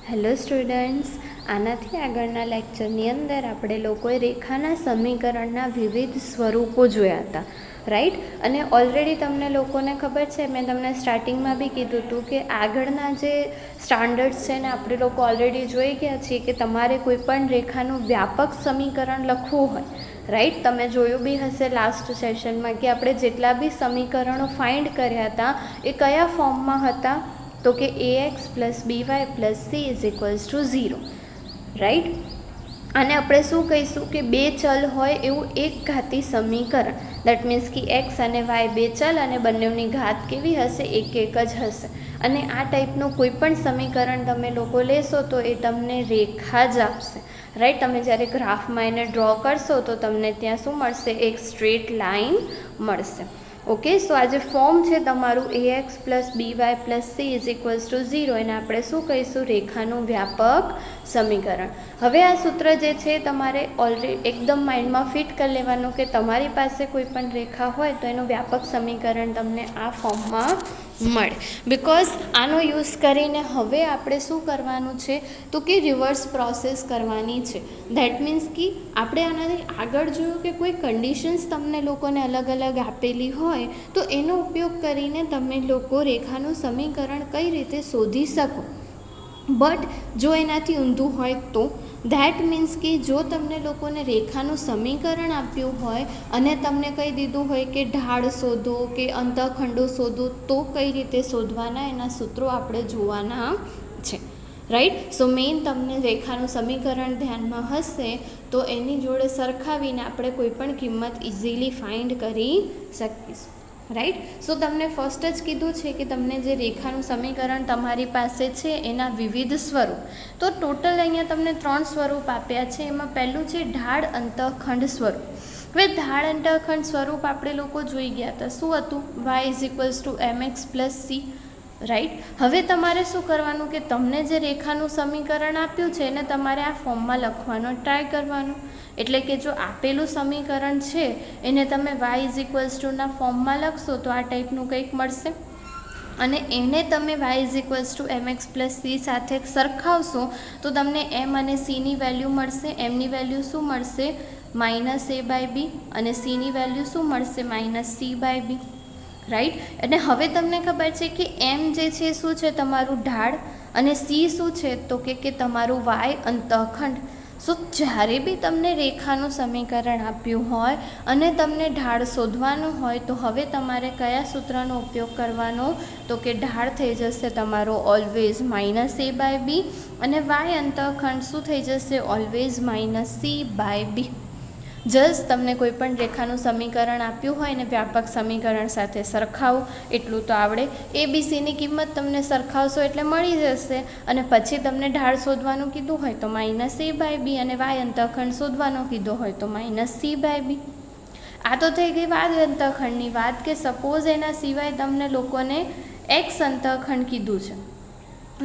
Hello students, આનાથી આગળના લેક્ચરની અંદર આપણે લોકોએ રેખાના સમીકરણના વિવિધ સ્વરૂપો જોયા હતા, રાઈટ. અને ઓલરેડી તમને લોકોને ખબર છે, મેં તમને સ્ટાર્ટિંગમાં બી કીધું હતું કે આગળના જે સ્ટાન્ડર્ડ્સ છે ને આપણે લોકો ઓલરેડી જોઈ ગયા છીએ કે તમારે કોઈ પણ રેખાનું વ્યાપક સમીકરણ લખવું હોય, રાઈટ. તમે જોયું બી હશે લાસ્ટ સેશનમાં કે આપણે જેટલા બી સમીકરણો ફાઇન્ડ કર્યા હતા એ કયા ફોર્મમાં હતા, તો કે ax plus by plus c is equals two 0, right. અને આપણે શું કહીશું કે બે ચલ હોય એવું એક ઘાતી સમીકરણ, દેટ મીન્સ કે x અને y બે ચલ અને બંનેની ઘાત કેવી હશે, એક જ હશે. અને આ ટાઈપનું કોઈ પણ સમીકરણ તમે લોકો લેશો તો એ તમને રેખા જ આપશે, રાઈટ. તમે જ્યારે ગ્રાફમાં એને ડ્રો કરશો તો તમને ત્યાં શું મળશે, એક સ્ટ્રેટ લાઇન મળશે. ઓકે, સો આ જે ફોર્મ છે તમારું ax plus by plus c is equals two 0, એને આપણે શું કહીશું, રેખાનું વ્યાપક સમીકરણ. હવે આ સૂત્ર જે છે તમારે ઓલરેડી એકદમ માઇન્ડમાં ફિટ કરી લેવાનું કે તમારી પાસે કોઈ પણ રેખા હોય તો એનું વ્યાપક સમીકરણ તમને આ ફોર્મમાં મળે. બિકોઝ આનો યુઝ કરીને હવે આપણે શું કરવાનું છે તો કે રિવર્સ પ્રોસેસ કરવાની છે. ધેટ મીન્સ કે આપણે આનાથી આગળ જોયું કે કોઈ કન્ડિશન્સ તમને લોકોને અલગ અલગ આપેલી હોય તો એનો ઉપયોગ કરીને તમે લોકો રેખાનું સમીકરણ કઈ રીતે શોધી શકો. બટ જો એનાથી ઊંધું હોય તો ધેટ મીન્સ કે જો તમને લોકોને રેખાનું સમીકરણ આપ્યું હોય અને તમને કહી દીધું હોય કે ઢાળ શોધો કે અંતઃખંડો શોધો, તો કઈ રીતે શોધવાના એના સૂત્રો આપણે જોવાના છે, રાઈટ. સો મેઇન તમને રેખાનું સમીકરણ ધ્યાનમાં હશે તો એની જોડે સરખાવીને આપણે કોઈ પણ કિંમત ઇઝીલી ફાઇન્ડ કરી શકીશું, રાઈટ. સો તમને ફર્સ્ટ જ કીધું છે કે તમને જે રેખાનું સમીકરણ તમારી પાસે છે એના વિવિધ સ્વરૂપ, તો ટોટલ અહીંયા તમને 3 સ્વરૂપ આપ્યા છે. એમાં પહેલું છે ઢાળ અંતઃખંડ સ્વરૂપ. હવે ઢાળ અંતઃખંડ સ્વરૂપ આપણે લોકો જોઈ ગયા હતા, શું હતું, y is equals two mx plus c, right. હવે તમારે શું કરવાનું કે તમને જે રેખાનું સમીકરણ આપ્યું છે એને તમારે આ ફોર્મમાં લખવાનો ટ્રાય કરવાનું. એટલે કે જો આપેલું સમીકરણ છે એને તમે y ઇઝ ઇક્વલ્સ ટુના ફોર્મમાં લખશો તો આ ટાઈપનું કંઈક મળશે, અને એને તમે y is equals two mx plus c સાથે સરખાવશો તો તમને m અને cની વેલ્યુ મળશે. એમની વેલ્યુ શું મળશે, માઇનસ a બાય b, અને cની વેલ્યુ શું મળશે, minus c by b, right. અને હવે તમને ખબર છે કે m જે છે શું છે, તમારું ઢાળ, અને c શું છે તો કે તમારું y અંતઃખંડ. સો જ્યારે બી તમને રેખાનું સમીકરણ આપ્યું હોય અને તમને ઢાળ શોધવાનું હોય તો હવે તમારે કયા સૂત્રનો ઉપયોગ કરવાનો, તો કે ઢાળ થઈ જશે તમારો always minus a by b, અને y અંતઃખંડ શું થઈ જશે, always minus c by b. Just તમને કોઈ પણ રેખાનું સમીકરણ આપ્યું હોય ને વ્યાપક સમીકરણ સાથે સરખાવો એટલું તો આવડે. એ બી સીની કિંમત તમને સરખાવશો એટલે મળી જશે, અને પછી તમને ઢાળ શોધવાનું કીધું હોય તો માઇનસ a બાય b, અને y અંતઃખંડ શોધવાનો કીધો હોય તો માઇનસ c બાય b. આ તો થઈ ગઈ y અંતઃખંડની વાત, કે સપોઝ એના સિવાય તમને લોકોને x અંતઃખંડ કીધું છે,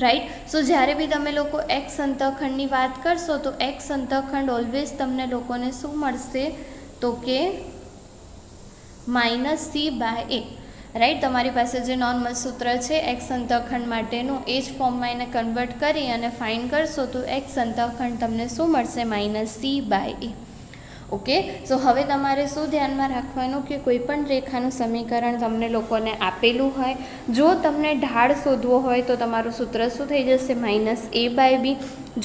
રાઈટ. સો જ્યારે બી તમે લોકો x અંતઃખંડની વાત કરશો તો x અંતઃખંડ ઓલવેઝ તમને લોકોને શું મળશે, તો કે minus c by a, right. તમારી પાસે જે નોર્મલ સૂત્ર છે x અંતઃખંડ માટેનું એ જ ફોર્મમાં એને કન્વર્ટ કરી અને ફાઇન્ડ કરશો તો x અંતઃખંડ તમને શું મળશે, minus c by a. Okay, so હવે તમારે શું ધ્યાનમાં રાખવાનું કે કોઈ પણ રેખાનું સમીકરણ તમને લોકોને આપેલું હોય, જો તમને ઢાળ શોધવો હોય તો તમારું સૂત્ર શું થઈ જશે, માઇનસ a બાય b.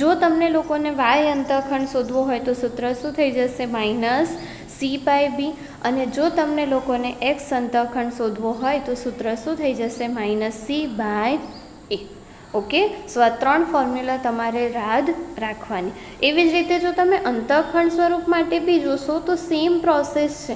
જો તમને લોકોને y અંતઃખંડ શોધવો હોય તો સૂત્ર શું થઈ જશે, માઇનસ c બાય b. અને જો તમને લોકોને x અંતઃખંડ શોધવો હોય તો સૂત્ર શું થઈ જશે, minus c by a. Okay, so આ 3 ફોર્મ્યુલા તમારે યાદ રાખવાની. એવી જ રીતે જો તમે અંતઃખંડ સ્વરૂપ માટે બી જોશો તો સેમ પ્રોસેસ છે.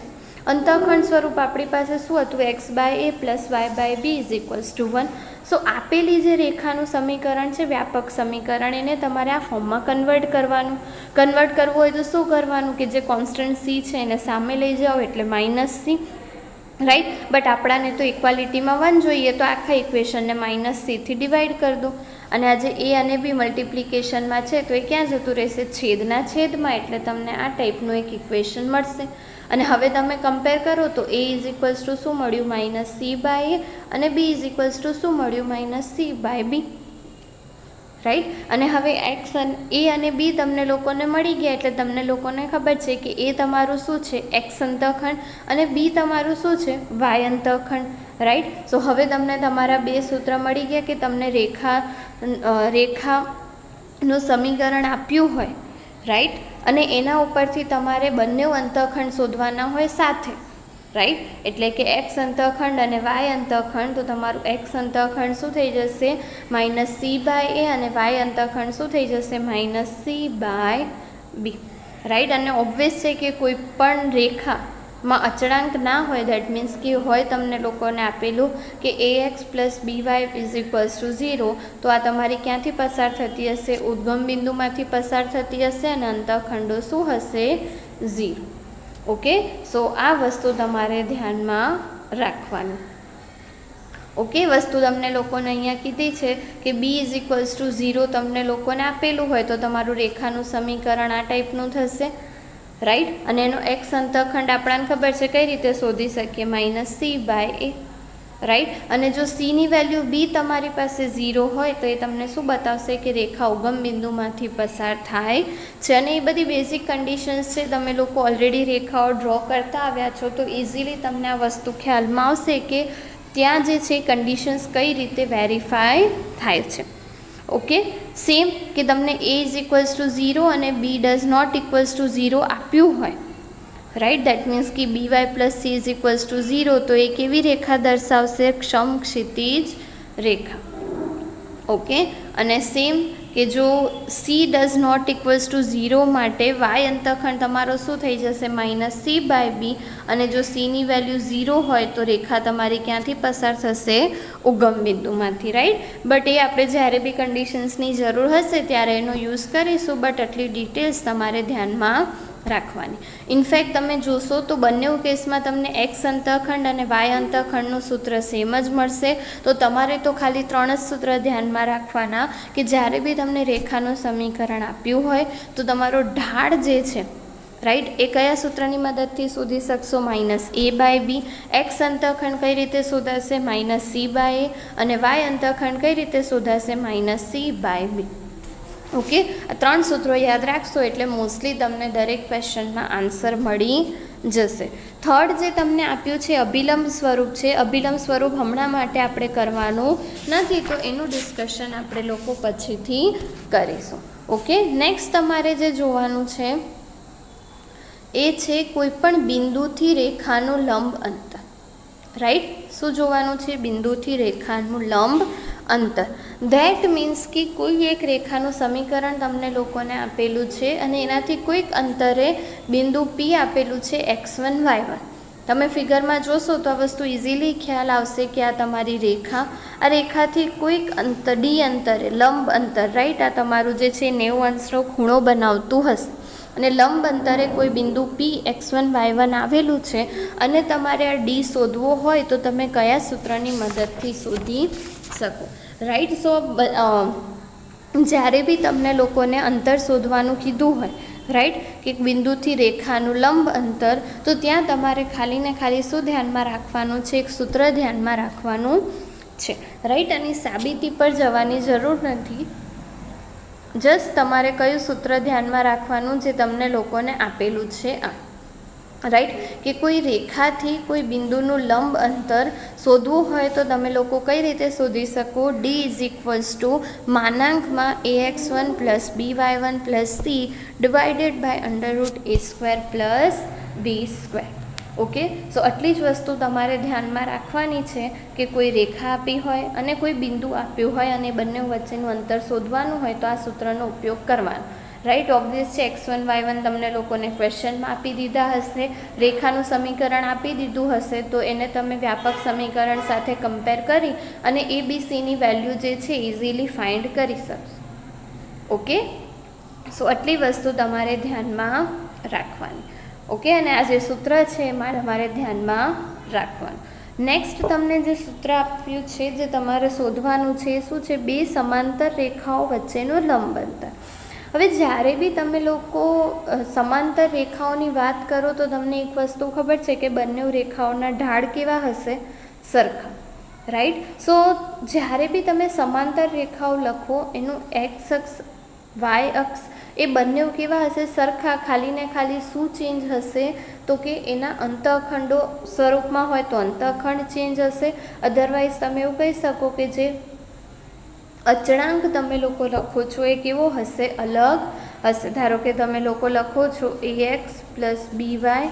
અંતઃખંડ સ્વરૂપ આપણી પાસે શું હતું, x by a plus y by b is equals to 1. So આપેલી જે રેખાનું સમીકરણ છે વ્યાપક સમીકરણ, એને તમારે આ ફોર્મમાં કન્વર્ટ કરવાનું. કન્વર્ટ કરવું હોય તો શું કરવાનું કે જે કોન્સ્ટન્ટ c છે એને સામે લઈ જાઓ એટલે માઇનસ c, રાઈટ. બટ આપણાને તો ઇક્વાલિટીમાં 1 જોઈએ તો આખા ઇક્વેશનને માઇનસ cથી ડિવાઈડ કરી દો, અને આજે a અને b મલ્ટિપ્લિકેશનમાં છે તો એ ક્યાં જતું રહેશે, છેદના છેદમાં, એટલે તમને આ ટાઈપનું એક ઇક્વેશન મળશે. અને હવે તમે કમ્પેર કરો તો a ઇઝ ઇક્વલ્સ ટુ શું મળ્યું, માઇનસ c બાય a, અને b ઇઝ ઇક્વલ્સ ટુ શું મળ્યું, minus c by b, right. અને હવે એક્સ એ અને બી તમને લોકોને મળી ગયા એટલે તમને લોકોને ખબર છે કે એ તમારું શું છે, એક્સ અંતઃખંડ, અને બી તમારું શું છે, વાય અંતઃખંડ. રાઈટ. સો હવે તમને તમારા બે સૂત્ર મળી ગયા કે તમને રેખાનું સમીકરણ આપ્યું હોય, રાઈટ, અને એના ઉપરથી તમારે બંને અંતઃખંડ શોધવાના હોય સાથે, રાઈટ. એટલે કે એક્સ અંતઃખંડ અને વાય અંતઃખંડ, તો તમારું એક્સ અંતઃખંડ શું થઈ જશે, -c/a, અને વાય અંતઃખંડ શું થઈ જશે, -c/b. રાઈટ. અને ઓબ્વિયસ છે કે કોઈ પણ રેખામાં અચળાંક ના હોય, દેટ મીન્સ કે હોય તમને લોકોને આપેલું કે ax + by = 0, તો આ તમારી ક્યાંથી પસાર થતી હશે, ઉદ્ગમ બિંદુમાંથી પસાર થતી હશે, અને અંતઃખંડો શું હશે, 0. ઓકે. સો આ વસ્તુ તમારે ધ્યાનમાં રાખવાની. ઓકે. વસ્તુ તમને લોકોને અહીંયા કીધી છે કે b = 0 તમને લોકોને આપેલું હોય તો તમારું રેખાનું સમીકરણ આ ટાઈપનું થશે, રાઈટ. અને એનો એક્સ અંતઃખંડ આપણને ખબર છે કઈ રીતે શોધી શકીએ, -c/a, રાઈટ. અને જો cની વેલ્યુ b તમારી પાસે 0 હોય તો એ તમને શું બતાવશે કે રેખા ઉગમ બિંદુમાંથી પસાર થાય છે. અને એ બધી બેઝિક કન્ડિશન્સ છે, તમે લોકો ઓલરેડી રેખાઓ ડ્રો કરતા આવ્યા છો તો ઇઝીલી તમને આ વસ્તુ ખ્યાલમાં આવશે કે ત્યાં જે છે કન્ડિશન્સ કઈ રીતે વેરીફાય થાય છે. ઓકે. સેમ કે તમને a = 0 અને b ≠ 0 આપ્યું હોય, રાઈટ, દેટ મીન્સ કે by + c = 0, તો એ કેવી રેખા દર્શાવશે, સમક્ષિતિજ રેખા. ઓકે. અને સેમ કે જો c ≠ 0 માટે વાય અંતઃખંડ તમારો શું થઈ જશે, -c/b, અને જો cની વેલ્યુ 0 હોય તો રેખા તમારી ક્યાંથી પસાર થશે, ઉગમ બિંદુમાંથી, રાઈટ. બટ એ આપણે જ્યારે બી કન્ડિશન્સની જરૂર હશે ત્યારે એનો યુઝ કરીશું, બટ આટલી ડિટેલ્સ તમારે ધ્યાનમાં રાખવાની. ઇનફેક્ટ તમે જોશો તો બંને કેસમાં તમને એક્સ અંતઃખંડ અને વાય અંતઃખંડનું સૂત્ર સેમ જ મળશે. તો તમારે તો ખાલી 3 જ સૂત્ર ધ્યાનમાં રાખવાના કે જ્યારે બી તમને રેખાનું સમીકરણ આપ્યું હોય તો તમારો ઢાળ જે છે, રાઈટ, એ કયા સૂત્રની મદદથી શોધી શકશો, -a/b. એક્સ અંતઃખંડ કઈ રીતે શોધાશે, -c/a, અને વાય અંતઃખંડ કઈ રીતે શોધાશે, -c/b. ઓકે. આ 3 સૂત્રો યાદ રાખશો એટલે મોસ્ટલી તમને દરેક ક્વેશ્ચનમાં આન્સર મળી જશે. થર્ડ જે તમને આપ્યું છે અભિલંબ સ્વરૂપ છે. અભિલંબ સ્વરૂપ હમણાં માટે આપણે કરવાનું નથી, તો એનું ડિસ્કશન આપણે લોકો પછીથી કરીશું. ઓકે. નેક્સ્ટ તમારે જે જોવાનું છે એ છે કોઈ પણ બિંદુથી રેખાનું લંબ અંતર, રાઈટ. શું જોવાનું છે, બિંદુથી રેખાનું લંબ અંતર. ધેટ મીન્સ કે કોઈ એક રેખાનું સમીકરણ તમને લોકોને આપેલું છે અને એનાથી કોઈક અંતરે બિંદુ P આપેલું છે x1 y1. તમે ફિગરમાં જોશો તો આ વસ્તુ ઇઝીલી ખ્યાલ આવશે કે આ તમારી રેખા, આ રેખાથી કોઈક અંતર d અંતરે, લંબ અંતર, રાઈટ, આ તમારું જે છે 90 અંશનો ખૂણો બનાવતું હશે અને લંબ અંતરે કોઈ બિંદુ P x1 y1 આવેલું છે અને તમારે આ d શોધવો હોય તો તમે કયા સૂત્રની મદદથી શોધી શકો, રાઈટ. સો જ્યારે બી તમને લોકોને અંતર શોધવાનું કીધું હોય, રાઈટ, કે બિંદુથી રેખાનું લંબ અંતર, તો ત્યાં તમારે ખાલી ને ખાલી શું ધ્યાનમાં રાખવાનું છે, એક સૂત્ર ધ્યાનમાં રાખવાનું છે, રાઈટ. આની સાબિતી પર જવાની જરૂર નથી, જસ્ટ તમારે કયું સૂત્ર ધ્યાનમાં રાખવાનું જે તમને લોકોને આપેલું છે આ, રાઈટ, કે કોઈ રેખાથી કોઈ બિંદુનું લંબ અંતર શોધવું હોય તો તમે લોકો કઈ રીતે શોધી શકો, d = ax1 + by1 + c /√a² + b². Okay. સો આટલી જ વસ્તુ તમારે ધ્યાનમાં રાખવાની છે કે કોઈ રેખા આપી હોય અને કોઈ બિંદુ આપ્યું હોય અને બંને વચ્ચેનું અંતર શોધવાનું હોય તો આ સૂત્રનો ઉપયોગ કરવાનો, રાઈટ. ઓબ્વિયસ છે x1 y1 તમને લોકોને ક્વેશ્ચનમાં આપી દીધા હશે, રેખાનું સમીકરણ આપી દીધું હશે તો એને તમે વ્યાપક સમીકરણ સાથે કમ્પેર કરી અને ABCની વેલ્યુ જે છે ઇઝીલી ફાઇન્ડ કરી શકશો. ઓકે. સો આટલી વસ્તુ તમારે ધ્યાનમાં રાખવાની. ઓકે. અને આ જે સૂત્ર છે એમાં તમારે ધ્યાનમાં રાખવાનું. નેક્સ્ટ તમને જે સૂત્ર આપ્યું છે જે તમારે શોધવાનું છે શું છે, બે સમાંતર રેખાઓ વચ્ચેનો લંબ અંતર. હવે જ્યારે બી તમે લોકો સમાંતર રેખાઓની વાત કરો તો તમને એક વસ્તુ ખબર છે કે બંને રેખાઓના ઢાળ કેવા હશે, સરખા, રાઈટ. સો જ્યારે બી તમે સમાંતર રેખાઓ લખો એનું એક્સ અક્ષ વાય અક્ષ એ બંને કેવા હશે? સરખા. ખાલી ને ખાલી શું ચેન્જ હશે? તો કે એના અંતઃખંડો સ્વરૂપમાં હોય તો અંતઃખંડ ચેન્જ હશે, અધરવાઇઝ તમે એવું કહી શકો કે જે અચળાંક તમે લોકો લખો છો એ કેવો હશે? અલગ હશે. ધારો કે તમે લોકો લખો છો ax plus by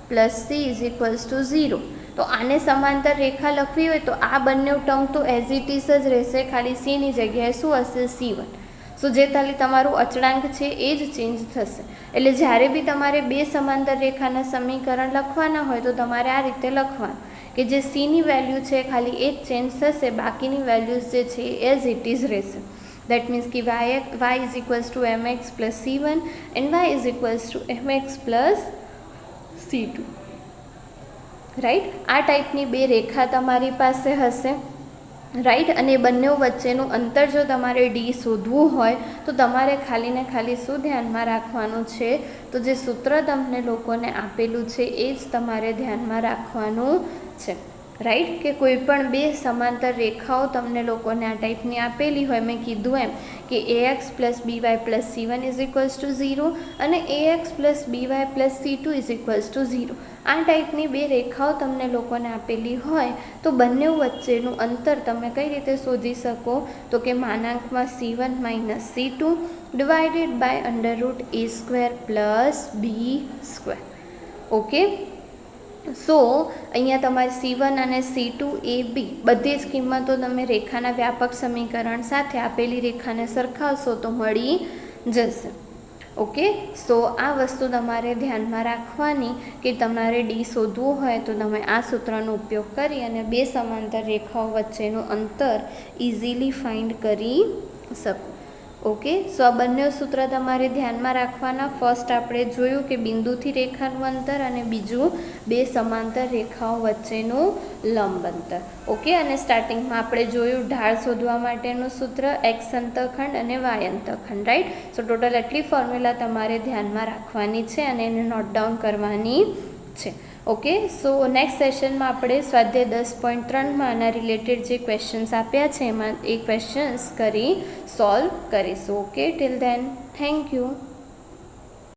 plus c is equals two 0. તો આને સમાંતર રેખા લખવી હોય તો આ બંને ટર્મ તો એઝ ઇટ ઇઝ જ રહેશે, ખાલી c ની જગ્યાએ શું હશે? c1. સો જે ખાલી તમારું અચળાંક છે એ જ ચેન્જ થશે. એટલે જ્યારે બી તમારે બે સમાંતર રેખાના સમીકરણ લખવાના હોય તો તમારે આ રીતે લખવાનું કે જે c ની વેલ્યુ છે ખાલી એ જ ચેન્જ થશે, બાકીની વેલ્યુઝ જે છે એઝ ઇટ ઇઝ રહેશે. દેટ મીન્સ કે y is equals two mx plus c1 and y is equals two mx plus c2. Right. આ ટાઈપની બે રેખા તમારી પાસે હશે. રાઈટ. અને બંને વચ્ચેનું અંતર જો તમારે ડી શોધવું હોય તો તમારે ખાલી ને ખાલી શું ધ્યાનમાં રાખવાનું છે? તો જે સૂત્ર તમને લોકોને આપેલું છે એ જ તમારે ધ્યાનમાં રાખવાનું છે. રાઈટ. કે કોઈ પણ બે સમાંતર રેખાઓ તમને લોકોને આ ટાઈપની આપેલી હોય, મેં કીધું એમ કે ax plus by plus c1 is equals two 0 અને ax plus by plus c2 is equals two 0. આ ટાઈપની બે રેખાઓ તમને લોકોને આપેલી હોય તો બંને વચ્ચેનું અંતર તમે કઈ રીતે શોધી શકો? તો કે માનાંકમાં c1 minus c2 divided by √a² plus b². Okay. So અહીંયા તમારે c1 અને c2 a b બધી જ કિંમતો તમે રેખાના વ્યાપક સમીકરણ સાથે આપેલી રેખાને સરખાવશો તો મળી જશે. ઓકે. સો આ વસ્તુ તમારે ધ્યાનમાં રાખવાની કે તમારે ડી શોધવું હોય તો તમે આ સૂત્રનો ઉપયોગ કરી અને બે સમાંતર રેખાઓ વચ્ચેનું અંતર ઇઝીલી ફાઇન્ડ કરી શકો. ઓકે. સો આ બંને સૂત્ર તમારે ધ્યાનમાં રાખવાના. ફર્સ્ટ આપણે જોયું કે બિંદુથી રેખાનું અંતર અને બીજું બે સમાંતર રેખાઓ વચ્ચેનું લંબ અંતર. ઓકે. અને સ્ટાર્ટિંગમાં આપણે જોયું ઢાળ શોધવા માટેનું સૂત્ર એક્સ અંતઃખંડ અને વાય અંતઃખંડ. રાઈટ. સો ટોટલ આટલી ફોર્મ્યુલા તમારે ધ્યાનમાં રાખવાની છે અને એને નોટ ડાઉન કરવાની છે. ઓકે. સો નેક્સ્ટ સેશનમાં આપણે સ્વાધ્યાય 10.3માં આના રિલેટેડ જે ક્વેશ્ચન્સ આપ્યા છે એમાં એ ક્વેશ્ચન્સ કરી સોલ્વ કરીશું. Okay. Till then thank you.